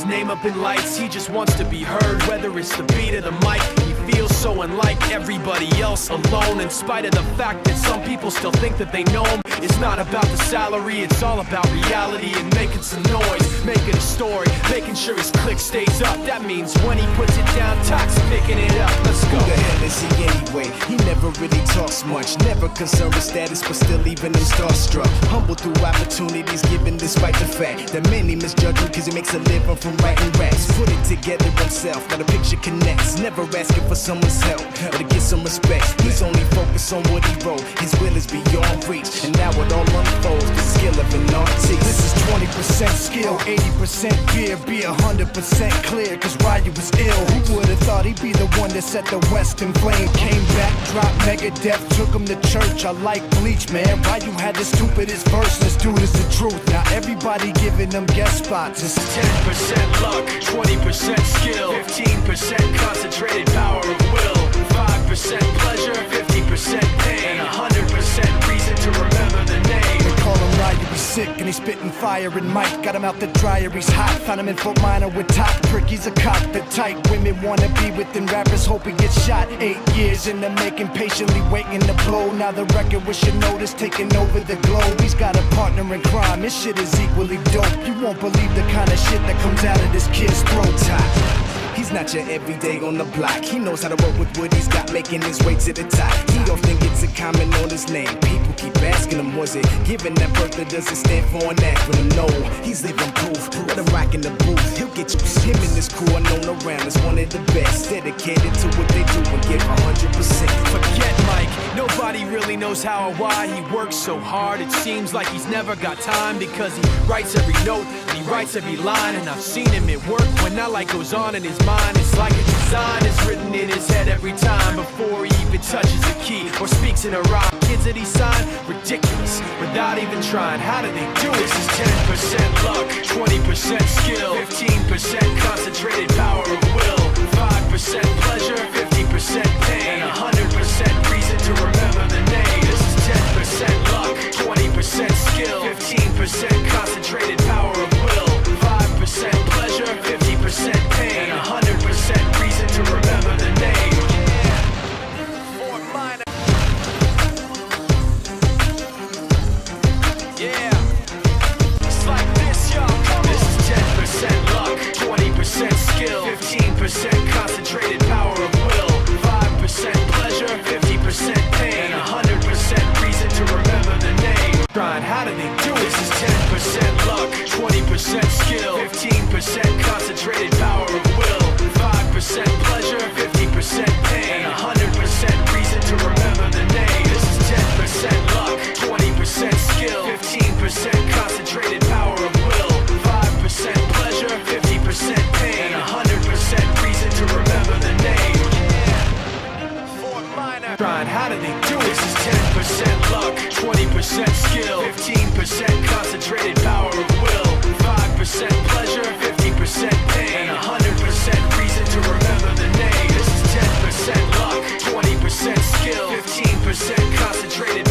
his name up in lights. He just wants to be heard, whether it's the beat of the mic. He feels so unlike everybody else, alone, in spite of the fact that some people still think that they know him. It's not about the salary, it's all about reality and making some noise, making a story, making sure his click stays up. That means when he puts it down, Tox picking it up. Let's go. Who the hell is he anyway? He never really talks much, never concerned with status, but still leaving him starstruck. Humble through opportunities given despite the fact that many misjudge him cause he makes a living from writing raps. Put it together himself, now the picture connects, never asking for someone's help or to get some respect. He's only focused on what he wrote, his will is beyond reach, and now it all unfolds, the skill of an artist. This is 20% skill, 80% fear, be 100% clear, cause Ryu was ill. Who would've thought he'd be the one that set the West in flame? Came back, dropped Megadeth, took him to church. I like Bleach, man. Ryu had the stupidest verse, this dude is the truth. Now everybody giving them guest spots. It's 10% luck, 20% skill, 15% concentrated power of will, 5% pleasure, 50% pain, and 100% reason to remember the name. They call him Ryu, he's sick and he's spitting fire. And Mike got him out the dryer, he's hot. Found him in Fort Minor with top prick, he's a cop. The type women wanna be within rappers, hope he gets shot. 8 years in the making, patiently waiting to blow. Now the record with your notice taking over the globe. He's got a partner in crime, this shit is equally dope. You won't believe the kind of shit that comes out of this kid's throat. He's not your everyday on the block. He knows how to work with what he's got, making his way to the top. He often gets a comment on his name. People keep asking him, was it given that birth or does it stand for an acronym? No, he's living proof. Let him rock in the booth. He'll get you. Him and his crew are known around as one of the best. Dedicated to what they do and give 100%. Forget Mike, nobody really knows how or why he works so hard. It seems like he's never got time because he writes every note and he writes every line. And I've seen him at work when that light goes on in his mind. It's like a design is written in his head every time before he even touches a key or speaks in a rhyme. Kids that he signed, ridiculous, without even trying. How do they do it? This is 10% luck, 20% skill, 15% concentrated power of will, 5% pleasure, 50% pain, and 100% reason to remember the name. This is 10% luck, 20% skill, 15% concentrated power of will, 5% pleasure, 50% pain, and 100% reason to remember the name. Fort Minor. Yeah. It's like this, y'all. This is 10% luck, 20% skill, 15% concentrated power of will, 5% pleasure, 50% pain, and 100% reason to remember the name. Trying, how do they do it? This is 10% luck, 20% skill, 15% concentrated power of will, 5% pleasure, 50% pain, and 100% reason to remember the name. This is 10% luck, 20% skill, 15% concentrated power of will, 5% pleasure, 50% pain, and 100% reason to remember the name. Fort Minor. Trying, how do they do it? This is 10% luck, 20% skill, 15% concentrated power of will, 5% pleasure, 50% pain, and 100% reason to remember the name. This is 10% luck, 20% skill, 15% concentrated